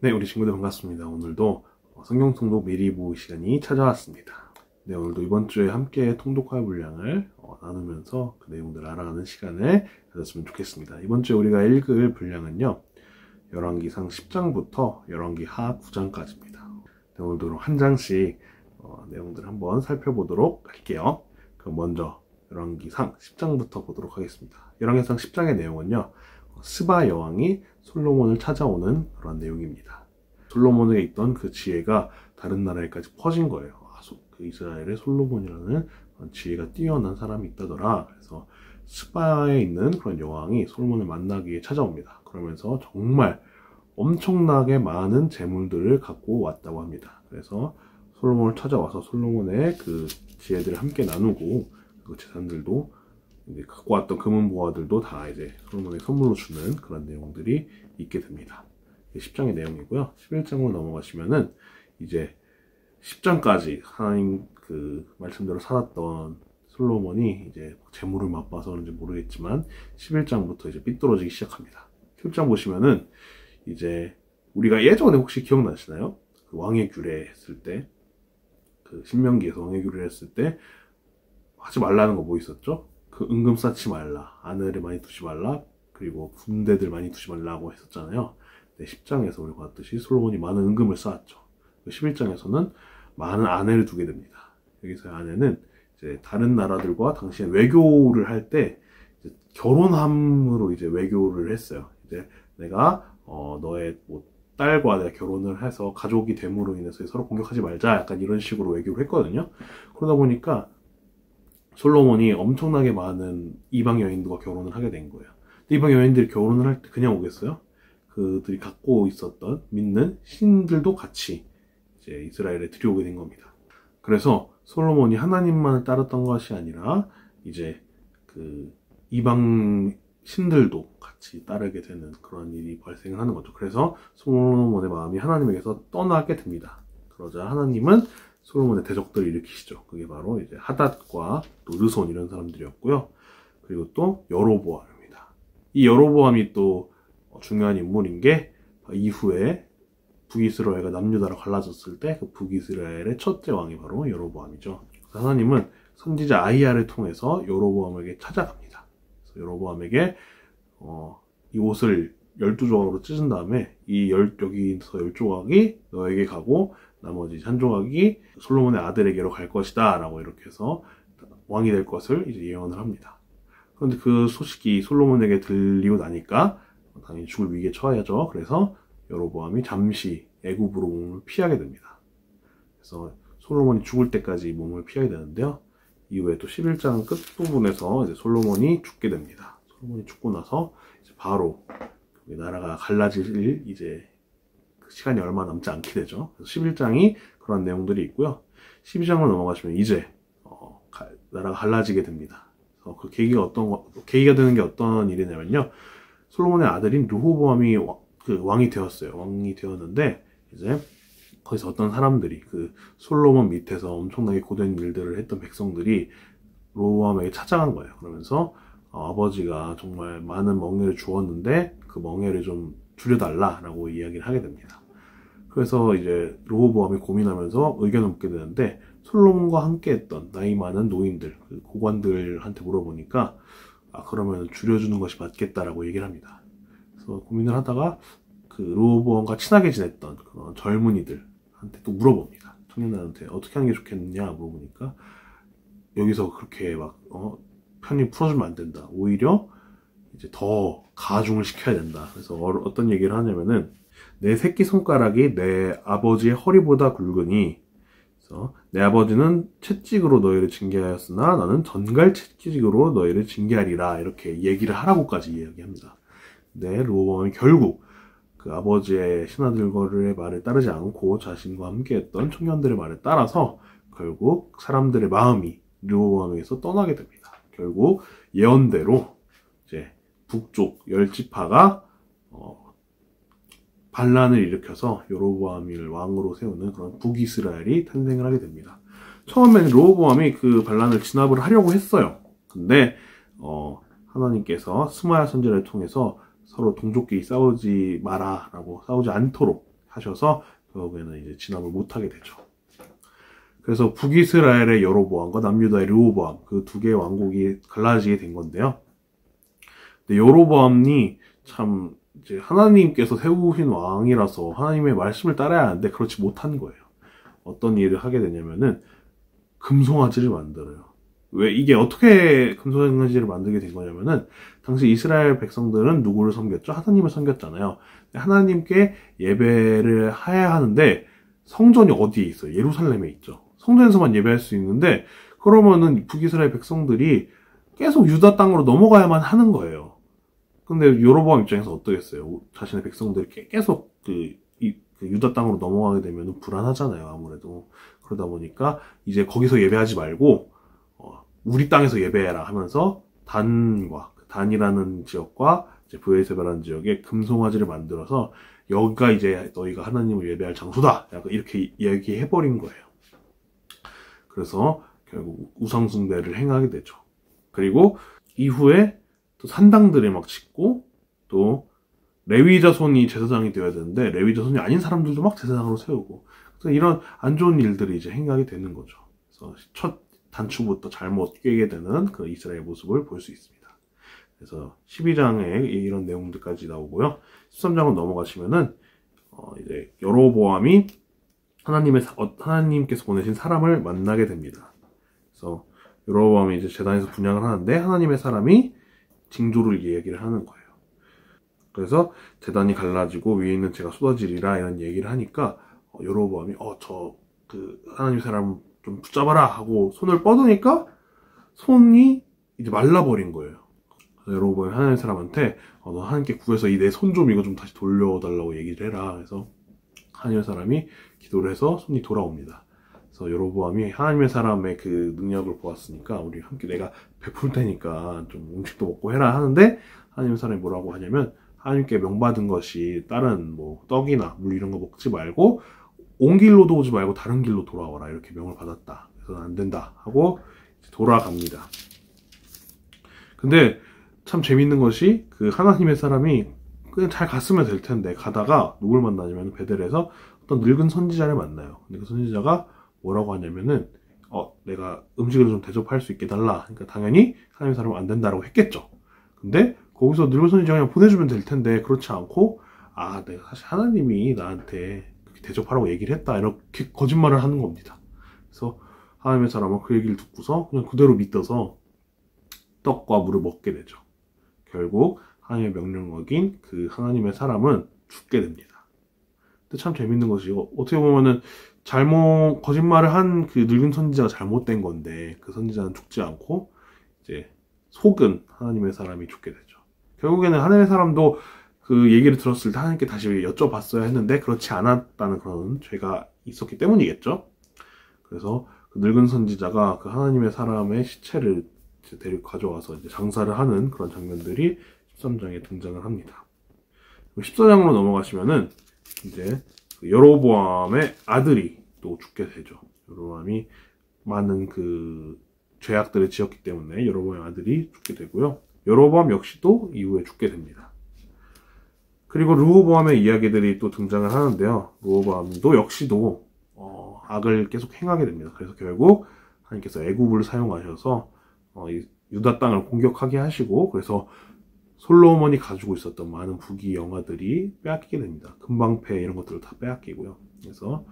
네, 우리 친구들 반갑습니다. 오늘도 성경 통독 미리 보기 시간이 찾아왔습니다. 네, 오늘도 이번 주에 함께 통독할 분량을 나누면서 그 내용들을 알아가는 시간을 가졌으면 좋겠습니다. 이번 주에 우리가 읽을 분량은요, 열왕기상 10장부터 열왕기하 9장까지입니다. 네, 오늘도 한 장씩 내용들을 한번 살펴보도록 할게요. 그럼 먼저 열왕기상 10장부터 보도록 하겠습니다. 열왕기상 10장의 내용은요, 스바 여왕이 솔로몬을 찾아오는 그런 내용입니다. 솔로몬에게 있던 그 지혜가 다른 나라에까지 퍼진 거예요. 그 이스라엘에 솔로몬이라는 지혜가 뛰어난 사람이 있다더라. 그래서 스바에 있는 그런 여왕이 솔로몬을 만나기 위해 찾아옵니다. 그러면서 정말 엄청나게 많은 재물들을 갖고 왔다고 합니다. 그래서 솔로몬을 찾아와서 솔로몬의 그 지혜들을 함께 나누고 그 재산들도 이제 갖고 왔던 금은보화들도 다 이제 솔로몬에게 선물로 주는 그런 내용들이 있게 됩니다. 10장의 내용이고요. 11장으로 넘어가시면은 이제 10장까지 하나님 그 말씀대로 살았던 솔로몬이 이제 재물을 맛봐서 그런지 모르겠지만 11장부터 이제 삐뚤어지기 시작합니다. 11장 보시면은 이제 우리가 예전에 혹시 기억나시나요? 그 왕의 규례 했을 때, 그 신명기에서 왕의 규례 했을 때 하지 말라는 거 뭐 있었죠? 그 은금 쌓지 말라, 아내를 많이 두지 말라, 그리고 군대들 많이 두지 말라고 했었잖아요. 네, 10장에서 우리 봤듯이 솔로몬이 많은 은금을 쌓았죠. 11장에서는 많은 아내를 두게 됩니다. 여기서의 아내는 이제 다른 나라들과 당시에 외교를 할 때 결혼함으로 이제 외교를 했어요. 이제 내가 너의 뭐 딸과 내가 결혼을 해서 가족이 됨으로 인해서 서로 공격하지 말자, 약간 이런 식으로 외교를 했거든요. 그러다 보니까 솔로몬이 엄청나게 많은 이방 여인들과 결혼을 하게 된 거예요. 근데 이방 여인들이 결혼을 할 때 그냥 오겠어요? 그들이 갖고 있었던 믿는 신들도 같이 이제 이스라엘에 들여오게 된 겁니다. 그래서 솔로몬이 하나님만을 따랐던 것이 아니라 이제 그 이방 신들도 같이 따르게 되는 그런 일이 발생을 하는 거죠. 그래서 솔로몬의 마음이 하나님에게서 떠나게 됩니다. 그러자 하나님은 솔로몬의 대적들을 일으키시죠. 그게 바로 이제 하닷과 또 르손 이런 사람들이었고요. 그리고 또 여로보암입니다. 이 여로보암이 또 중요한 인물인 게 이후에 북이스라엘과 남유다로 갈라졌을 때 그 북이스라엘의 첫째 왕이 바로 여로보암이죠. 하나님은 선지자 아히야를 통해서 여로보암에게 찾아갑니다. 그래서 여로보암에게 이 옷을 12조각으로 찢은 다음에 여기서 10조각이 너에게 가고 나머지 한 조각이 솔로몬의 아들에게로 갈 것이다 라고 이렇게 해서 왕이 될 것을 이제 예언을 합니다. 그런데 그 소식이 솔로몬에게 들리고 나니까 당연히 죽을 위기에 처해야죠. 그래서 여로보암이 잠시 애굽으로 몸을 피하게 됩니다. 그래서 솔로몬이 죽을 때까지 몸을 피하게 되는데요. 이후에 또 11장 끝부분에서 이제 솔로몬이 죽게 됩니다. 솔로몬이 죽고 나서 이제 바로 나라가 갈라질 이제 시간이 얼마 남지 않게 되죠. 그래서 11장이 그런 내용들이 있고요. 12장으로 넘어가시면 이제 나라가 갈라지게 됩니다. 그래서 그 계기가 되는 게 어떤 일이냐면요. 솔로몬의 아들인 르호보암이 왕이 되었어요. 왕이 되었는데 이제 거기서 어떤 사람들이 그 솔로몬 밑에서 엄청나게 고된 일들을 했던 백성들이 르호보암에게 찾아간 거예요. 그러면서 아버지가 정말 많은 멍에를 주었는데 그 멍에를 좀 줄여달라라고 이야기를 하게 됩니다. 그래서 이제 르호보암이 고민하면서 의견을 묻게 되는데 솔로몬과 함께했던 나이 많은 노인들, 그 고관들한테 물어보니까 그러면 줄여주는 것이 맞겠다라고 얘기를 합니다. 그래서 고민을 하다가 그 르호보암과 친하게 지냈던 그런 젊은이들한테 또 물어봅니다. 청년들한테 어떻게 하는 게 좋겠느냐 물어보니까 여기서 그렇게 막 편히 풀어주면 안 된다. 오히려 이제 더 가중을 시켜야 된다. 그래서 어떤 얘기를 하냐면은 내 새끼손가락이 내 아버지의 허리보다 굵으니, 그래서 내 아버지는 채찍으로 너희를 징계하였으나 나는 전갈 채찍으로 너희를 징계하리라, 이렇게 얘기를 하라고까지 이야기합니다. 근데 르호보암이 결국 그 아버지의 신하들의 말에 따르지 않고 자신과 함께했던 청년들의 말에 따라서 결국 사람들의 마음이 르호보암에게서 떠나게 됩니다. 결국 예언대로 이제 북쪽 10지파가 반란을 일으켜서 여로보암을 왕으로 세우는 그런 북이스라엘이 탄생을 하게 됩니다. 처음에는 르호보암이 그 반란을 진압을 하려고 했어요. 근데 하나님께서 스마야 선지자를 통해서 서로 동족끼리 싸우지 마라 라고, 싸우지 않도록 하셔서 결국에는 이제 진압을 못하게 되죠. 그래서 북이스라엘의 여로보암과 남유다의 르호보암 그 두 개의 왕국이 갈라지게 된 건데요. 근데 여로보암이 참 이제 하나님께서 세우신 왕이라서 하나님의 말씀을 따라야 하는데 그렇지 못한 거예요. 어떤 일을 하게 되냐면은 금송아지를 만들어요. 왜 이게 어떻게 금송아지를 만들게 된 거냐면은 당시 이스라엘 백성들은 누구를 섬겼죠? 하나님을 섬겼잖아요. 하나님께 예배를 해야 하는데 성전이 어디에 있어요? 예루살렘에 있죠. 성전에서만 예배할 수 있는데 그러면은 북이스라엘 백성들이 계속 유다 땅으로 넘어가야만 하는 거예요. 근데 여로보암 입장에서 어떠겠어요? 자신의 백성들이 계속 그 유다 땅으로 넘어가게 되면 불안하잖아요. 아무래도. 그러다 보니까 이제 거기서 예배하지 말고 우리 땅에서 예배해라 하면서 단이라는 지역과 이제 브에세바라는 지역에 금송아지를 만들어서 여기가 이제 너희가 하나님을 예배할 장소다. 약간 이렇게 얘기해버린 거예요. 그래서 결국 우상숭배를 행하게 되죠. 그리고 이후에 또 산당들을 막 짓고 또 레위 자손이 제사장이 되어야 되는데 레위 자손이 아닌 사람들도 막 제사장으로 세우고 그래서 이런 안 좋은 일들이 이제 행하게 되는 거죠. 그래서 첫 단추부터 잘못 꿰게 되는 그 이스라엘 모습을 볼 수 있습니다. 그래서 12장에 이런 내용들까지 나오고요. 13장으로 넘어가시면은 이제 여로보암이 하나님께서 보내신 사람을 만나게 됩니다. 그래서 여로보암이 이제 제단에서 분향을 하는데 하나님의 사람이 징조를 얘기를 하는 거예요. 그래서 제단이 갈라지고 위에 있는 재가 쏟아지리라 이런 얘기를 하니까 여로보암이 하나님의 사람 좀 붙잡아라 하고 손을 뻗으니까 손이 이제 말라버린 거예요. 그래서 여로보암이 하나님의 사람한테 너 하나님께 구해서 내 손 좀 이거 좀 다시 돌려달라고 얘기를 해라. 그래서 하나님의 사람이 기도를 해서 손이 돌아옵니다. 그래서 여로보암이 하나님의 사람의 그 능력을 보았으니까 우리 함께 내가 베풀 테니까 좀 음식도 먹고 해라 하는데 하나님의 사람이 뭐라고 하냐면 하나님께 명받은 것이 다른 뭐 떡이나 물 이런 거 먹지 말고 온 길로도 오지 말고 다른 길로 돌아와라 이렇게 명을 받았다. 그래서 안 된다 하고 돌아갑니다. 근데 참 재밌는 것이 그 하나님의 사람이 그냥 잘 갔으면 될 텐데 가다가 누굴 만나냐면 베델에서 어떤 늙은 선지자를 만나요. 근데 그 선지자가 뭐라고 하냐면은 내가 음식을 좀 대접할 수 있게 달라. 그러니까 당연히 하나님의 사람은 안 된다라고 했겠죠. 근데 거기서 늙은 선지자가 그냥 보내주면 될 텐데 그렇지 않고 내가 사실 하나님이 나한테 그렇게 대접하라고 얘기를 했다 이렇게 거짓말을 하는 겁니다. 그래서 하나님의 사람은 그 얘기를 듣고서 그냥 그대로 믿어서 떡과 물을 먹게 되죠. 결국 하나님의 명령을 어긴 그 하나님의 사람은 죽게 됩니다. 근데 참 재밌는 것이 어떻게 보면은 거짓말을 한 그 늙은 선지자가 잘못된 건데 그 선지자는 죽지 않고 이제 속은 하나님의 사람이 죽게 되죠. 결국에는 하나님의 사람도 그 얘기를 들었을 때 하나님께 다시 여쭤봤어야 했는데 그렇지 않았다는 그런 죄가 있었기 때문이겠죠. 그래서 그 늙은 선지자가 그 하나님의 사람의 시체를 가져와서 이제 장사를 하는 그런 장면들이 13장에 등장을 합니다. 14장으로 넘어가시면은 이제 여로보암의 아들이 또 죽게 되죠. 여로보암이 많은 그 죄악들을 지었기 때문에 여로보암의 아들이 죽게 되고요. 여로보암 역시도 이후에 죽게 됩니다. 그리고 르호보암의 이야기들이 또 등장을 하는데요. 르호보암도 역시도 악을 계속 행하게 됩니다. 그래서 결국 하나님께서 애굽을 사용하셔서 유다 땅을 공격하게 하시고 그래서 솔로몬이 가지고 있었던 많은 부귀 영화들이 빼앗기게 됩니다. 금방패 이런 것들을 다 빼앗기고요. 그래서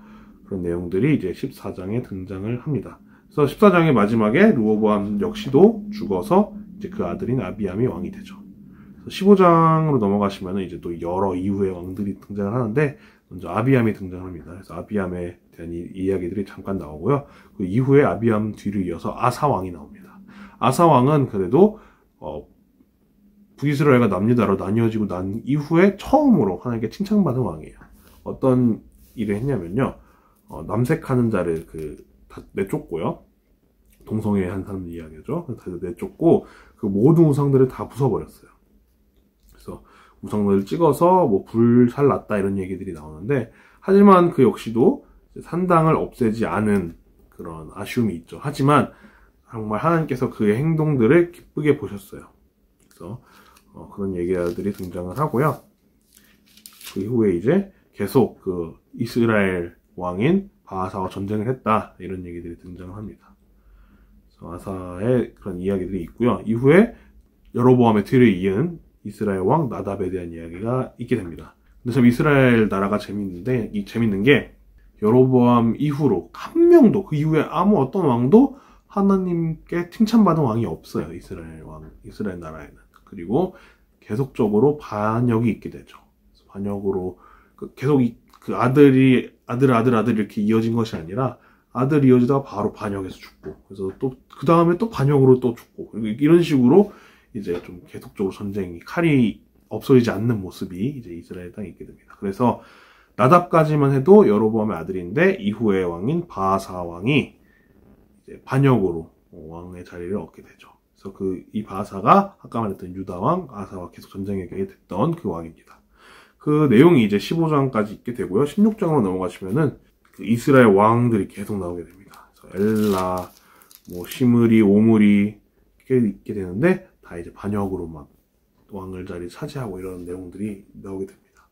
그런 내용들이 이제 14장에 등장을 합니다. 그래서 14장의 마지막에 르호보암 역시도 죽어서 이제 그 아들인 아비암이 왕이 되죠. 15장으로 넘어가시면 이제 또 여러 이후의 왕들이 등장을 하는데 먼저 아비암이 등장을 합니다. 그래서 아비암에 대한 이야기들이 잠깐 나오고요. 그 이후에 아비암 뒤를 이어서 아사 왕이 나옵니다. 아사 왕은 그래도 북이스라엘과 남유다로 나뉘어지고 난 이후에 처음으로 하나님께 칭찬받은 왕이에요. 어떤 일을 했냐면요. 남색하는 자를 다 내쫓고요. 동성애 한 사람 이야기죠. 다 내쫓고 그 모든 우상들을 다 부숴버렸어요. 그래서 우상들을 찍어서 뭐 불살 났다 이런 얘기들이 나오는데 하지만 그 역시도 산당을 없애지 않은 그런 아쉬움이 있죠. 하지만 정말 하나님께서 그의 행동들을 기쁘게 보셨어요. 그래서 그런 얘기들이 등장을 하고요. 그 이후에 이제 계속 그 이스라엘 왕인 바하사와 전쟁을 했다 이런 얘기들이 등장합니다. 아사의 그런 이야기들이 있고요. 이후에 여로보암의 뒤를 이은 이스라엘 왕 나답에 대한 이야기가 있게 됩니다. 근데 참 이스라엘 나라가 재밌는 게 여로보암 이후로 한 명도 그 이후에 아무 어떤 왕도 하나님께 칭찬받은 왕이 없어요. 이스라엘 나라에는. 그리고 계속적으로 반역이 있게 되죠. 반역으로 계속 그 아들 이렇게 이어진 것이 아니라 아들 이어지다가 바로 반역해서 죽고, 그래서 또 그 다음에 또 반역으로 또 죽고, 이런 식으로 이제 좀 계속적으로 칼이 없어지지 않는 모습이 이제 이스라엘 땅에 있게 됩니다. 그래서 나답까지만 해도 여로보암의 아들인데 이후의 왕인 바하사 왕이 이제 반역으로 왕의 자리를 얻게 되죠. 그래서 이 바하사가 아까 말했던 유다 왕 아사와 계속 전쟁에 됐던 그 왕입니다. 그 내용이 이제 15장까지 있게 되고요. 16장으로 넘어가시면은 그 이스라엘 왕들이 계속 나오게 됩니다. 그래서 엘라, 시므리, 오므리 이렇게 있게 되는데 다 이제 반역으로 막 왕을 자리 차지하고 이런 내용들이 나오게 됩니다.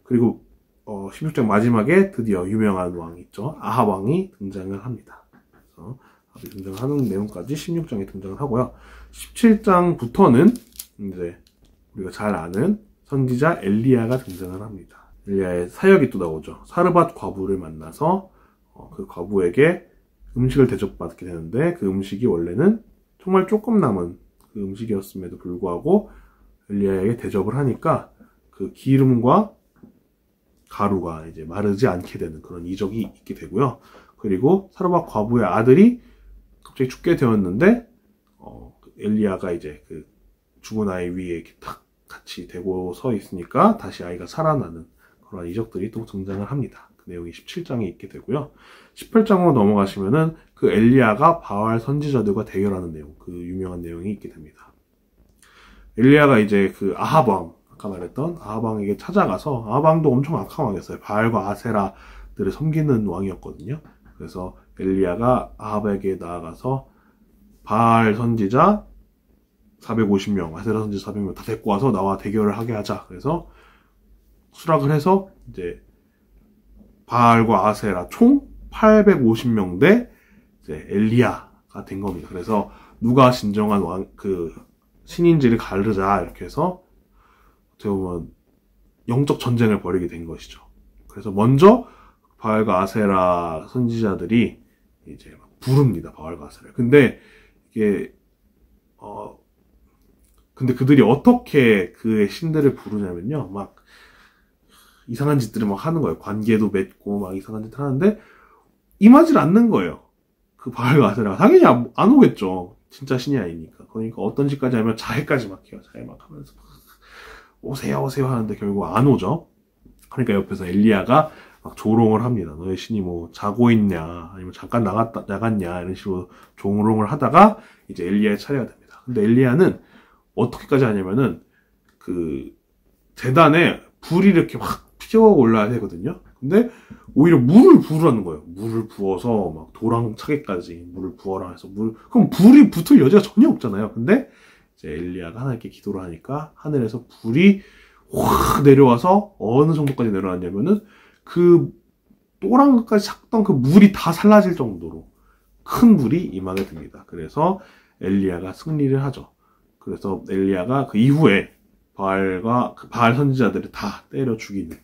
그리고 16장 마지막에 드디어 유명한 왕 있죠. 아합 왕이 등장을 합니다. 그래서 아합이 등장하는 내용까지 16장에 등장을 하고요. 17장부터는 이제 우리가 잘 아는 선지자 엘리야가 등장을 합니다. 엘리야의 사역이 또 나오죠. 사르밧 과부를 만나서 그 과부에게 음식을 대접받게 되는데 그 음식이 원래는 정말 조금 남은 그 음식이었음에도 불구하고 엘리야에게 대접을 하니까 그 기름과 가루가 이제 마르지 않게 되는 그런 이적이 있게 되고요. 그리고 사르밧 과부의 아들이 갑자기 죽게 되었는데 엘리야가 이제 그 죽은 아이 위에 이렇게 탁 같이 대고 서 있으니까 다시 아이가 살아나는 그런 이적들이 또 등장을 합니다. 그 내용이 17장에 있게 되고요. 18장으로 넘어가시면은 그 엘리야가 바알 선지자들과 대결하는 내용, 그 유명한 내용이 있게 됩니다. 엘리야가 이제 그 아합 왕, 아까 말했던 아합 왕에게 찾아가서, 아합 왕도 엄청 악한 왕이었어요. 바알과 아세라들을 섬기는 왕이었거든요. 그래서 엘리야가 아합에게 나아가서 바알 선지자 450명, 아세라 선지자 400명 다 데리고 와서 나와 대결을 하게 하자. 그래서 수락을 해서 이제 바알과 아세라 총 850명 대 이제 엘리야가 된 겁니다. 그래서 누가 진정한 신인지를 가르자 이렇게 해서 어떻게 보면 영적 전쟁을 벌이게 된 것이죠. 그래서 먼저 바알과 아세라 선지자들이 이제 막 부릅니다. 바알과 아세라. 근데 이게 근데 그들이 어떻게 그의 신들을 부르냐면요. 막 이상한 짓들을 막 하는 거예요. 관계도 맺고 막 이상한 짓을 하는데 임하질 않는 거예요. 그 바알과 아세라가 당연히 안 오겠죠. 진짜 신이 아니니까. 그러니까 어떤 짓까지 하면 자해까지 막 해요. 자해 막 하면서 오세요 하는데 결국 안 오죠. 그러니까 옆에서 엘리야가 막 조롱을 합니다. 너의 신이 뭐 자고 있냐, 아니면 잠깐 나갔냐 이런 식으로 조롱을 하다가 이제 엘리야의 차례가 됩니다. 근데 엘리야는 어떻게까지 하냐면은 그 제단에 불이 이렇게 확 피어 올라야 되거든요. 근데 오히려 물을 부으라는 거예요. 물을 부어서 막 도랑 차게까지 물을 부어라 해서 그럼 불이 붙을 여지가 전혀 없잖아요. 근데 이제 엘리야가 하나님께 기도를 하니까 하늘에서 불이 확 내려와서 어느 정도까지 내려왔냐면은 그 또랑까지 찼던 그 물이 다 살라질 정도로 큰 불이 임하게 됩니다. 그래서 엘리야가 승리를 하죠. 그래서 엘리야가 그 이후에 바알 선지자들을 다 때려 죽이는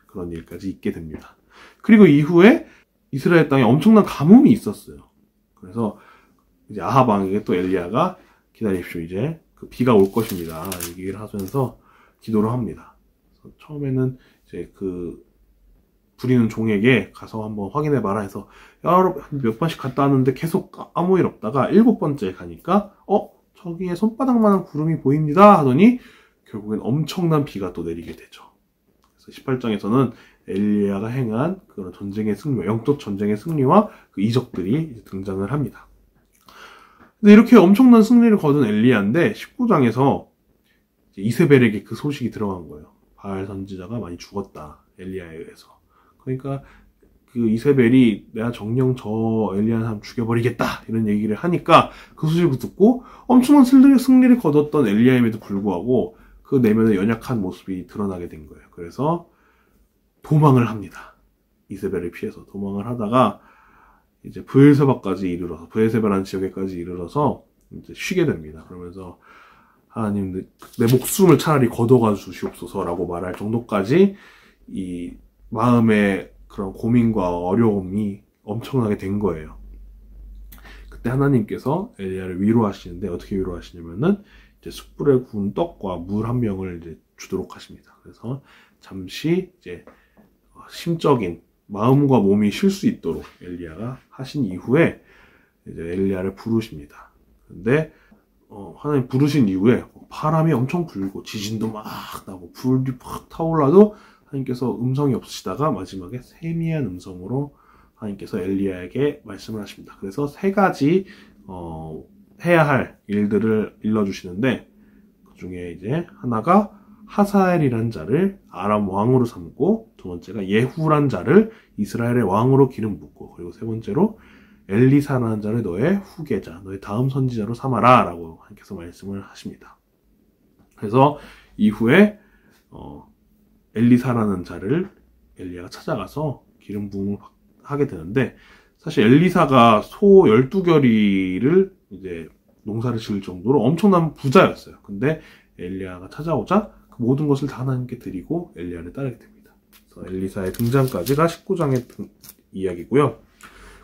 그런 일까지 있게 됩니다. 그리고 이후에 이스라엘 땅에 엄청난 가뭄이 있었어요. 그래서 이제 아합 왕에게 또 엘리야가 기다리십시오. 이제 그 비가 올 것입니다. 얘기를 하면서 기도를 합니다. 그래서 처음에는 이제 그 부리는 종에게 가서 한번 확인해봐라 해서 몇 번씩 갔다 왔는데 계속 아무 일 없다가 7번째 가니까 저기에 손바닥만한 구름이 보입니다 하더니 결국엔 엄청난 비가 또 내리게 되죠. 그래서 18장에서는 엘리야가 행한 그런 전쟁의 승리, 영적 전쟁의 승리와 그 이적들이 등장을 합니다. 근데 이렇게 엄청난 승리를 거둔 엘리야인데 19장에서 이세벨에게 그 소식이 들어간 거예요. 바알 선지자가 많이 죽었다. 엘리야에 의해서. 그러니까 그 이세벨이 내가 정령 저 엘리야 사람 죽여버리겠다 이런 얘기를 하니까 그 소식을 듣고 엄청난 승리를 거뒀던 엘리야임에도 불구하고 그 내면의 연약한 모습이 드러나게 된 거예요. 그래서 도망을 합니다. 이세벨을 피해서 도망을 하다가 이제 브엘세바라는 지역에까지 이르러서 이제 쉬게 됩니다. 그러면서 하나님 내 목숨을 차라리 거둬가 주시옵소서라고 말할 정도까지 이 마음의 그런 고민과 어려움이 엄청나게 된 거예요. 그때 하나님께서 엘리야를 위로하시는데 어떻게 위로하시냐면은 이제 숯불에 구운 떡과 물 한 병을 이제 주도록 하십니다. 그래서 잠시 이제 심적인 마음과 몸이 쉴 수 있도록 엘리야가 하신 이후에 이제 엘리야를 부르십니다. 근데 하나님 부르신 이후에 바람이 엄청 불고 지진도 막 나고 불이 팍 타올라도 하나님께서 음성이 없으시다가 마지막에 세미한 음성으로 하나님께서 엘리야에게 말씀을 하십니다. 그래서 세 가지 해야 할 일들을 일러주시는데 그 중에 이제 하나가 하사엘이란 자를 아람 왕으로 삼고, 두 번째가 예후란 자를 이스라엘의 왕으로 기름 붓고, 그리고 세 번째로 엘리사라는 자를 너의 후계자, 너의 다음 선지자로 삼아라 라고 하나님께서 말씀을 하십니다. 그래서 이후에 엘리사라는 자를 엘리야가 찾아가서 기름 부음을 하게 되는데, 사실 엘리사가 소 12결이를 이제 농사를 지을 정도로 엄청난 부자였어요. 근데 엘리야가 찾아오자 그 모든 것을 다 하나님께 드리고 엘리야를 따르게 됩니다. 그래서 엘리사의 등장까지가 19장의 이야기고요.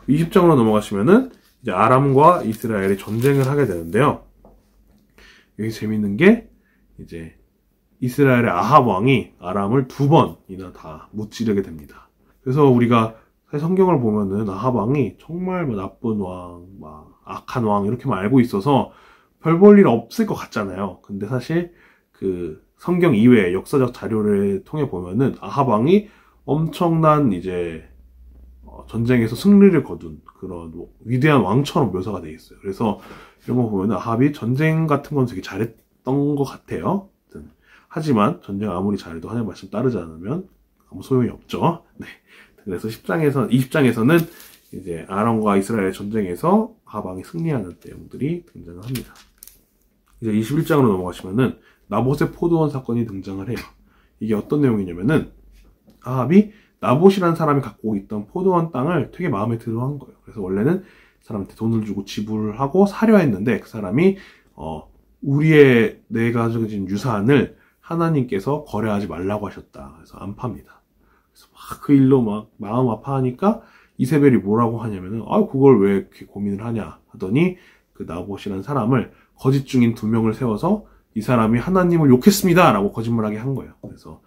20장으로 넘어가시면은 이제 아람과 이스라엘이 전쟁을 하게 되는데요. 여기 재밌는 게 이제 이스라엘의 아합 왕이 아람을 2번이나 다 무찌르게 됩니다. 그래서 우리가 성경을 보면은 아합 왕이 정말 나쁜 왕, 악한 왕 이렇게만 알고 있어서 별 볼 일 없을 것 같잖아요. 근데 사실 그 성경 이외의 역사적 자료를 통해 보면은 아합 왕이 엄청난 이제 전쟁에서 승리를 거둔 그런 위대한 왕처럼 묘사가 되어 있어요. 그래서 이런 거 보면은 아합이 전쟁 같은 건 되게 잘했던 것 같아요. 하지만 전쟁 아무리 잘해도 하나님 말씀 따르지 않으면 아무 소용이 없죠. 네. 그래서 20장에서는 이제 아람과 이스라엘의 전쟁에서 아합 왕이 승리하는 내용들이 등장을 합니다. 이제 21장으로 넘어가시면은 나봇의 포도원 사건이 등장을 해요. 이게 어떤 내용이냐면은 아합이 나봇이라는 사람이 갖고 있던 포도원 땅을 되게 마음에 들어 한 거예요. 그래서 원래는 사람한테 돈을 주고 지불을 하고 사려 했는데 그 사람이 내가 가진 유산을 하나님께서 거래하지 말라고 하셨다. 그래서 안 팝니다. 그래서 막 그 일로 막 마음 아파하니까 이세벨이 뭐라고 하냐면은 그걸 왜 이렇게 고민을 하냐 하더니 그 나봇이라는 사람을 거짓 중인 2명을 세워서 이 사람이 하나님을 욕했습니다 라고 거짓말하게 한 거예요. 그래서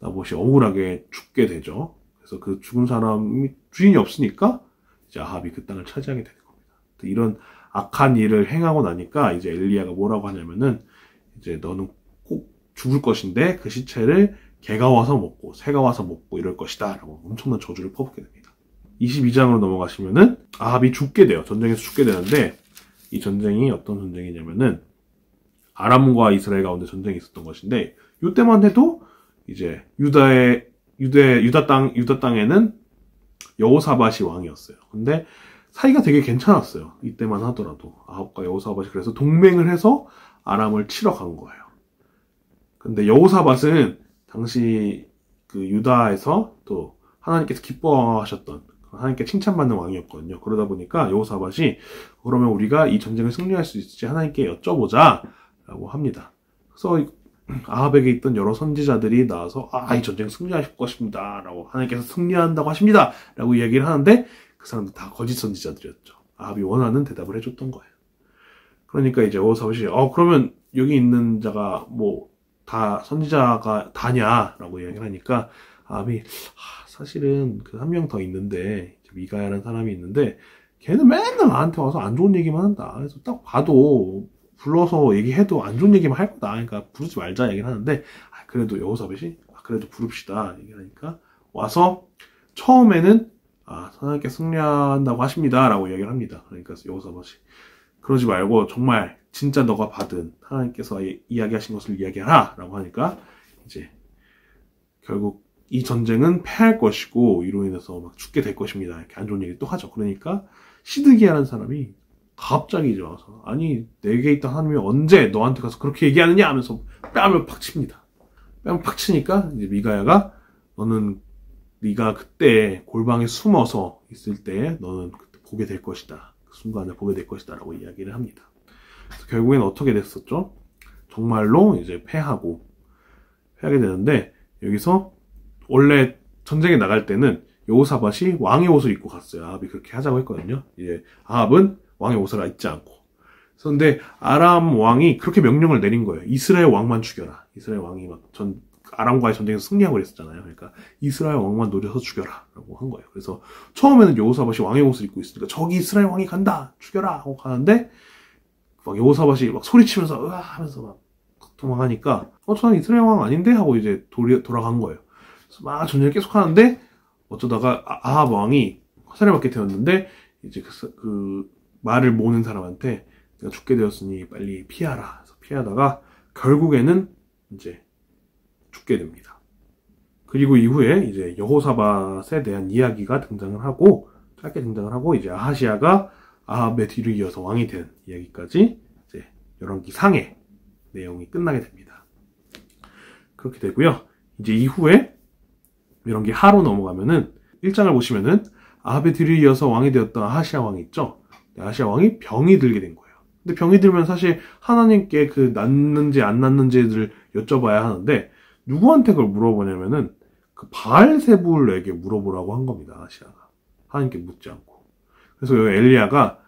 나봇이 억울하게 죽게 되죠. 그래서 그 죽은 사람이 주인이 없으니까 이제 아합이 그 땅을 차지하게 되는 겁니다. 이런 악한 일을 행하고 나니까 이제 엘리야가 뭐라고 하냐면은 이제 너는 꼭 죽을 것인데 그 시체를 개가 와서 먹고 새가 와서 먹고 이럴 것이다 라고 엄청난 저주를 퍼붓게 됩니다. 22장으로 넘어가시면은 아합이 죽게 돼요. 전쟁에서 죽게 되는데 이 전쟁이 어떤 전쟁이냐면은 아람과 이스라엘 가운데 전쟁이 있었던 것인데 이때만 해도 이제 유다 땅에는 여호사밧이 왕이었어요. 근데 사이가 되게 괜찮았어요. 이때만 하더라도 아합과 여호사밧이 그래서 동맹을 해서 아람을 치러 간 거예요. 근데 여호사밧은 당시 그 유다에서 또 하나님께서 기뻐하셨던 하나님께 칭찬받는 왕이었거든요. 그러다 보니까 여호사밧이 그러면 우리가 이 전쟁을 승리할 수 있을지 하나님께 여쭤보자 라고 합니다. 그래서 아합에게 있던 여러 선지자들이 나와서 이 전쟁 승리하실 것입니다 라고 하나님께서 승리한다고 하십니다 라고 이야기를 하는데 그 사람들 다 거짓 선지자들이었죠. 아합이 원하는 대답을 해줬던 거예요. 그러니까 이제 여호사밧이 그러면 여기 있는 자가 다 선지자가 다냐 라고 이야기를 하니까 아합이 사실은 그 한 명 더 있는데 미가야라는 사람이 있는데 걔는 맨날 나한테 와서 안 좋은 얘기만 한다. 그래서 딱 봐도 불러서 얘기해도 안 좋은 얘기만 할 거다. 그러니까 부르지 말자 얘기를 하는데 그래도 여호사밧이 그래도 부릅시다 얘기하니까 와서 처음에는 하나님께 승리한다고 하십니다 라고 이야기를 합니다. 그러니까 여호사밧이 그러지 말고 정말 진짜 너가 받은 하나님께서 이야기하신 것을 이야기하라 라고 하니까 이제 결국 이 전쟁은 패할 것이고 이로 인해서 막 죽게 될 것입니다. 이렇게 안 좋은 얘기 또 하죠. 그러니까 시드기야라는 사람이 갑자기 이제 와서 내게 있던 하나님이 언제 너한테 가서 그렇게 얘기하느냐 하면서 뺨을 팍 칩니다. 뺨을 팍 치니까 이제 미가야가 너는 네가 그때 골방에 숨어서 있을 때 너는 그때 보게 될 것이다. 그 순간을 보게 될 것이다 라고 이야기를 합니다. 그래서 결국엔 어떻게 됐었죠? 정말로 이제 패하게 되는데, 여기서 원래 전쟁에 나갈 때는 여호사밧이 왕의 옷을 입고 갔어요. 아합이 그렇게 하자고 했거든요. 이제 아합은 왕의 옷을 입지 않고. 그런데 아람 왕이 그렇게 명령을 내린 거예요. 이스라엘 왕만 죽여라. 이스라엘 왕이 막 아람과의 전쟁에서 승리하고 그랬었잖아요. 그러니까 이스라엘 왕만 노려서 죽여라 라고 한 거예요. 그래서 처음에는 여호사밧이 왕의 옷을 입고 있으니까 저기 이스라엘 왕이 간다 죽여라 하고 가는데, 막 여호사밧이 막 소리치면서 으아 하면서 막 도망가니까 저는 이스라엘 왕 아닌데 하고 이제 돌아간 거예요. 그래서 막 전쟁을 계속 하는데, 어쩌다가 아합 왕이 화살을 맞게 되었는데, 이제 그 말을 모는 사람한테 내가 죽게 되었으니 빨리 피하라. 그래서 피하다가 결국에는 이제 죽게 됩니다. 그리고 이후에 이제 여호사밧에 대한 이야기가 짧게 등장을 하고, 이제 아하시아가 아합의 뒤를 이어서 왕이 된 이야기까지 이제 열왕기 상의 내용이 끝나게 됩니다. 그렇게 되고요. 이제 이후에 열왕기 하로 넘어가면은 1장을 보시면은 아합의 뒤를 이어서 왕이 되었던 아하시아 왕이 있죠. 아하시아 왕이 병이 들게 된 거예요. 근데 병이 들면 사실 하나님께 그 낫는지 안 낫는지를 여쭤봐야 하는데, 누구한테 그걸 물어보냐면은 그 바알세불에게 물어보라고 한 겁니다. 아하시아가 하나님께 묻지 않고. 그래서 여기 엘리야가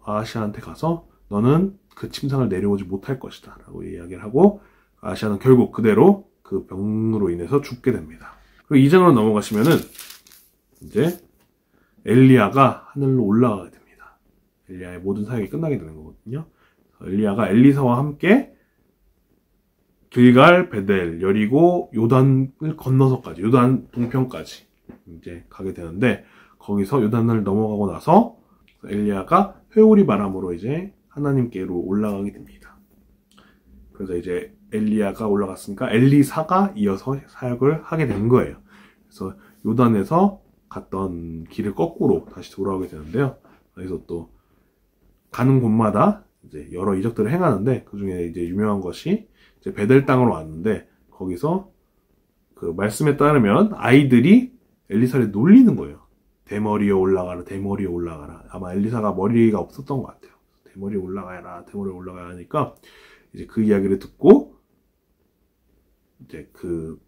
아하시아한테 가서 너는 그 침상을 내려오지 못할 것이다 라고 이야기를 하고, 아하시아는 결국 그대로 그 병으로 인해서 죽게 됩니다. 그리고 2장으로 넘어가시면은 이제 엘리야가 하늘로 올라가게 됩니다. 엘리야의 모든 사역이 끝나게 되는 거거든요. 엘리야가 엘리사와 함께 길갈, 베델, 여리고, 요단을 건너서까지, 요단 동편까지 이제 가게 되는데, 거기서 요단을 넘어가고 나서 엘리야가 회오리 바람으로 이제 하나님께로 올라가게 됩니다. 그래서 이제 엘리야가 올라갔으니까 엘리사가 이어서 사역을 하게 된 거예요. 그래서 요단에서 갔던 길을 거꾸로 다시 돌아오게 되는데요. 그래서 또 가는 곳마다 이제 여러 이적들을 행하는데, 그 중에 이제 유명한 것이 이제 베델 땅으로 왔는데, 거기서 그 말씀에 따르면 아이들이 엘리사를 놀리는 거예요. 대머리에 올라가라, 대머리에 올라가라. 아마 엘리사가 머리가 없었던 것 같아요. 대머리에 올라가라, 대머리에 올라가야 하니까 이제 그 이야기를 듣고 이제 그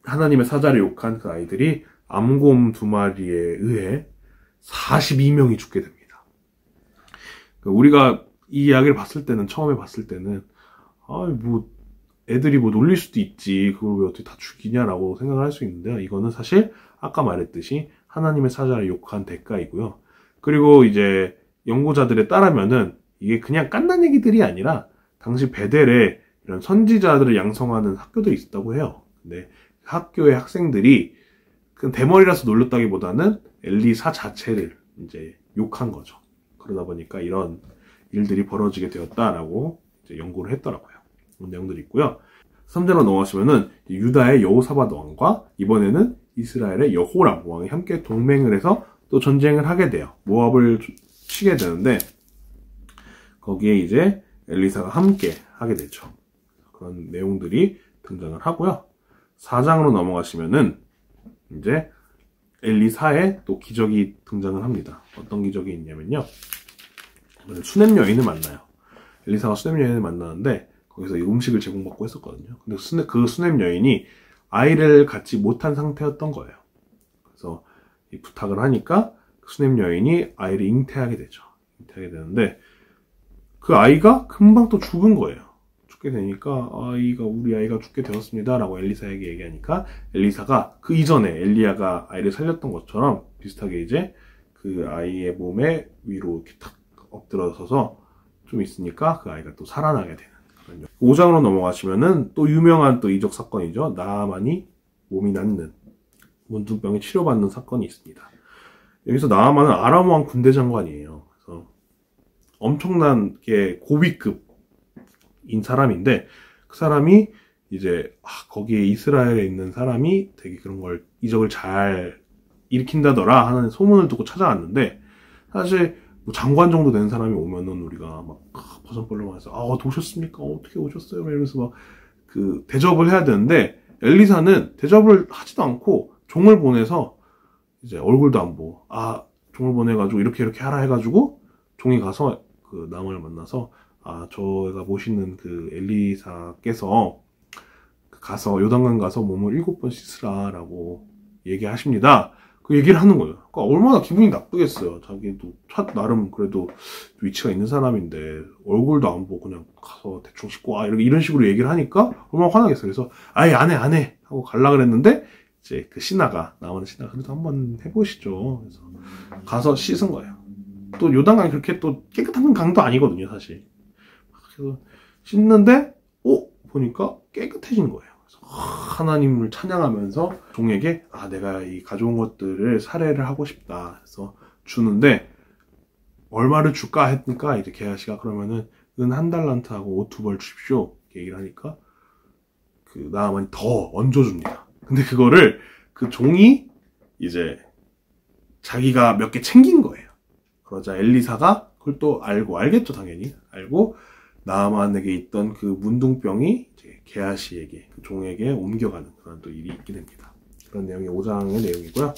하나님의 사자를 욕한 그 아이들이 암곰 2마리에 의해 42명이 죽게 됩니다. 우리가 이 이야기를 처음에 봤을 때는 애들이 놀릴 수도 있지, 그걸 왜 어떻게 다 죽이냐라고 생각을 할 수 있는데요. 이거는 사실 아까 말했듯이 하나님의 사자를 욕한 대가이고요. 그리고 이제 연구자들에 따르면은 이게 그냥 깐난 얘기들이 아니라 당시 베델에 이런 선지자들을 양성하는 학교들이 있었다고 해요. 근데 학교의 학생들이 그 대머리라서 놀렸다기보다는 엘리사 자체를 이제 욕한 거죠. 그러다 보니까 이런 일들이 벌어지게 되었다라고 이제 연구를 했더라고요. 그런 내용들이 있고요. 3장으로 넘어가시면은 유다의 여호사밧 왕과 이번에는 이스라엘의 여호람 왕이 함께 동맹을 해서 또 전쟁을 하게 돼요. 모압을 치게 되는데, 거기에 이제 엘리사가 함께 하게 되죠. 그런 내용들이 등장을 하고요. 4장으로 넘어가시면은 이제 엘리사의 또 기적이 등장을 합니다. 어떤 기적이 있냐면요, 수냄 여인을 만나요. 엘리사가 수냄 여인을 만나는데 거기서 음식을 제공받고 했었거든요. 근데 그 수냄 여인이 아이를 갖지 못한 상태였던 거예요. 그래서 이 부탁을 하니까 수냄 여인이 아이를 잉태하게 되죠. 잉태하게 되는데 그 아이가 금방 또 죽은 거예요. 죽게 되니까 우리 아이가 죽게 되었습니다 라고 엘리사에게 얘기하니까, 엘리사가 그 이전에 엘리야가 아이를 살렸던 것처럼 비슷하게 이제 그 아이의 몸에 위로 이렇게 탁 엎드러서서 좀 있으니까 그 아이가 또 살아나게 되는. 5장으로 넘어가시면은 또 유명한 또 이적 사건이죠. 나아만이 몸이 낫는, 문둥병에 치료받는 사건이 있습니다. 여기서 나아만은 아람 왕 군대 장관이에요. 그래서 엄청나게 고위급인 사람인데, 그 사람이 이제 거기에 이스라엘에 있는 사람이 되게 그런 걸 이적을 잘 일으킨다더라 하는 소문을 듣고 찾아왔는데, 사실 뭐 장관 정도 된 사람이 오면은 우리가 막 버선벌로 해서 오셨습니까? 어떻게 오셨어요? 이러면서 막 그 대접을 해야 되는데, 엘리사는 대접을 하지도 않고 종을 보내서 이제 얼굴도 안 보고, 종을 보내가지고 이렇게 하라 해가지고 종이 가서 그 나만을 만나서, 저희가 모시는 그 엘리사께서 가서 요단강 가서 몸을 7번 씻으라라고 얘기하십니다. 그 얘기를 하는 거예요. 그러니까 얼마나 기분이 나쁘겠어요. 자기도 나름 그래도 위치가 있는 사람인데 얼굴도 안 보고 그냥 가서 대충 씻고 이런 식으로 얘기를 하니까 얼마나 화나겠어요. 그래서 아예 안 해 하고 갈라 그랬는데 이제 그 나오는 신하가 그래도 한번 해보시죠. 그래서 가서 씻은 거예요. 또 요단강이 그렇게 또 깨끗한 강도 아니거든요, 사실. 그래서 씻는데 보니까 깨끗해진 거예요. 그래서 하나님을 찬양하면서 종에게 내가 이 가져온 것들을 살해를 하고 싶다 해서 주는데 얼마를 줄까 했으니까 이제 게하시가 그러면은 은 1달란트하고 옷 2벌 주십시오 얘기를 하니까 그 나아만이 더 얹어줍니다. 근데 그거를 그 종이 이제 자기가 몇 개 챙긴 거예요. 그러자 엘리사가 그걸 또 알겠죠, 당연히 알고 나아만에게 있던 그 문둥병이 이제 게하시에게, 그 종에게 옮겨가는 그런 또 일이 있게 됩니다. 그런 내용이 5장의 내용이고요.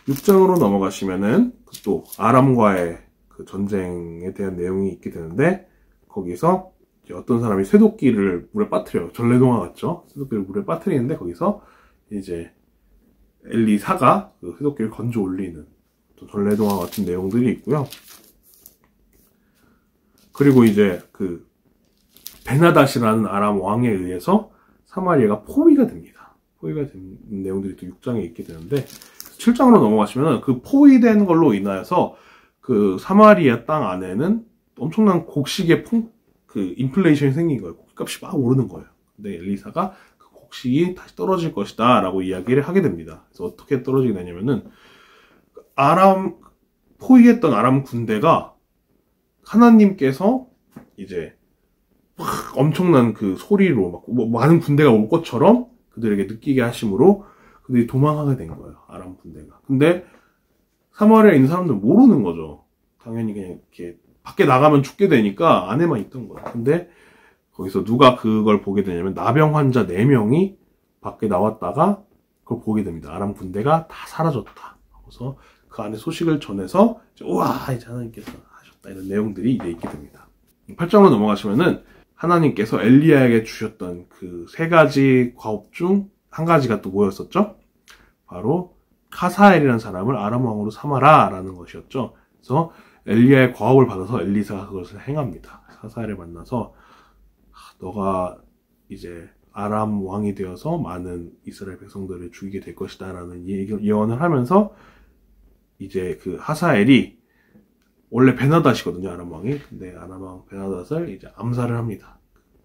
6장으로 넘어가시면은 또 아람과의 그 전쟁에 대한 내용이 있게 되는데 거기서 이제 어떤 사람이 쇠도끼를 물에 빠뜨려요. 전래동화 같죠? 쇠도끼를 물에 빠뜨리는데 거기서 이제 엘리사가 그 쇠도끼를 건져 올리는 또 전래동화 같은 내용들이 있고요. 그리고 이제 그 베나닷이라는 아람 왕에 의해서 사마리아가 포위가 됩니다. 포위가 된 내용들이 또 6장에 있게 되는데 7장으로 넘어가시면 그 포위된 걸로 인하여서 그 사마리아 땅 안에는 엄청난 곡식의 그 인플레이션이 생긴 거예요. 곡값이 막 오르는 거예요. 근데 엘리사가 그 곡식이 다시 떨어질 것이다 라고 이야기를 하게 됩니다. 그래서 어떻게 떨어지게 되냐면은 포위했던 아람 군대가 하나님께서 이제 막 엄청난 그 소리로 막 많은 군대가 올 것처럼 그들에게 느끼게 하심으로 그들이 도망하게 된 거예요. 아람 군대가. 근데 사마리아에 있는 사람들은 모르는 거죠. 당연히 그냥 이렇게 밖에 나가면 죽게 되니까 안에만 있던 거예요. 근데 거기서 누가 그걸 보게 되냐면 나병 환자 4명이 밖에 나왔다가 그걸 보게 됩니다. 아람 군대가 다 사라졌다. 그래서 그 안에 소식을 전해서 우와 이제 하나님께서 하셨다 이런 내용들이 이제 있게 됩니다. 8장으로 넘어가시면은 하나님께서 엘리야에게 주셨던 그 3가지 과업 중 한 가지가 또 뭐였었죠? 바로 하사엘이라는 사람을 아람 왕으로 삼아라 라는 것이었죠. 그래서 엘리야의 과업을 받아서 엘리사가 그것을 행합니다. 하사엘을 만나서 너가 이제 아람 왕이 되어서 많은 이스라엘 백성들을 죽이게 될 것이다 라는 예언을 하면서 이제 그 하사엘이 원래 베나닷이거든요, 아람 왕이. 근데 아람 왕 베나닷을 이제 암살을 합니다.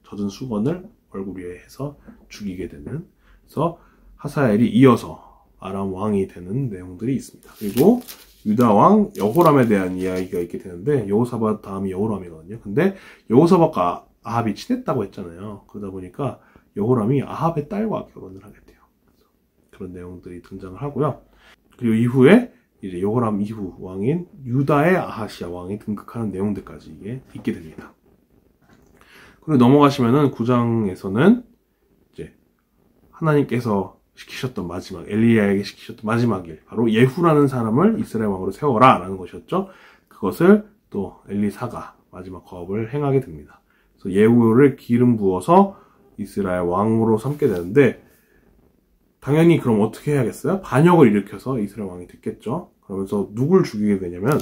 젖은 수건을 얼굴 위에 해서 죽이게 되는. 그래서 하사엘이 이어서 아람 왕이 되는 내용들이 있습니다. 그리고 유다 왕 여호람에 대한 이야기가 있게 되는데 여호사밧 다음이 여호람이거든요. 근데 여호사밧과 아합이 친했다고 했잖아요. 그러다 보니까 여호람이 아합의 딸과 결혼을 하게 돼요. 그런 내용들이 등장을 하고요. 그리고 이후에 이제 여호람 이후 왕인 유다의 아하시아 왕이 등극하는 내용들까지 이게 있게 됩니다. 그리고 넘어가시면은 9장에서는 이제 하나님께서 시키셨던 마지막, 엘리야에게 시키셨던 마지막 일, 바로 예후라는 사람을 이스라엘 왕으로 세워라 라는 것이었죠. 그것을 또 엘리사가 마지막 과업을 행하게 됩니다. 그래서 예후를 기름 부어서 이스라엘 왕으로 삼게 되는데 당연히 그럼 어떻게 해야겠어요? 반역을 일으켜서 이스라엘 왕이 됐겠죠. 그러면서 누굴 죽이게 되냐면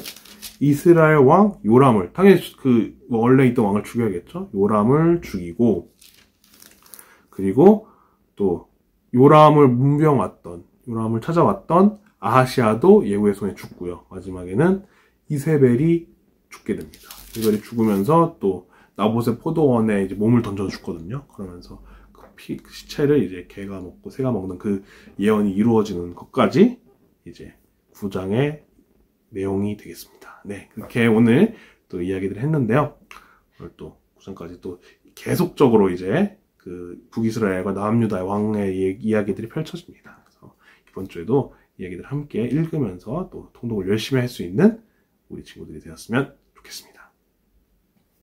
이스라엘 왕 요람을, 당연히 그 원래 있던 왕을 죽여야겠죠. 요람을 죽이고, 그리고 또 요람을 찾아왔던 아하시아도 예후의 손에 죽고요. 마지막에는 이세벨이 죽게 됩니다. 이세벨이 죽으면서 또 나봇의 포도원에 이제 몸을 던져 죽거든요. 그러면서 그 시체를 이제 개가 먹고 새가 먹는 그 예언이 이루어지는 것까지 이제 9장의 내용이 되겠습니다. 네, 그렇게 오늘 또 이야기를 했는데요. 오늘 또 9장까지 또 계속적으로 이제 그 북이스라엘과 남유다의 왕의 이야기들이 펼쳐집니다. 그래서 이번 주에도 이야기들 함께 읽으면서 또 통독을 열심히 할 수 있는 우리 친구들이 되었으면 좋겠습니다.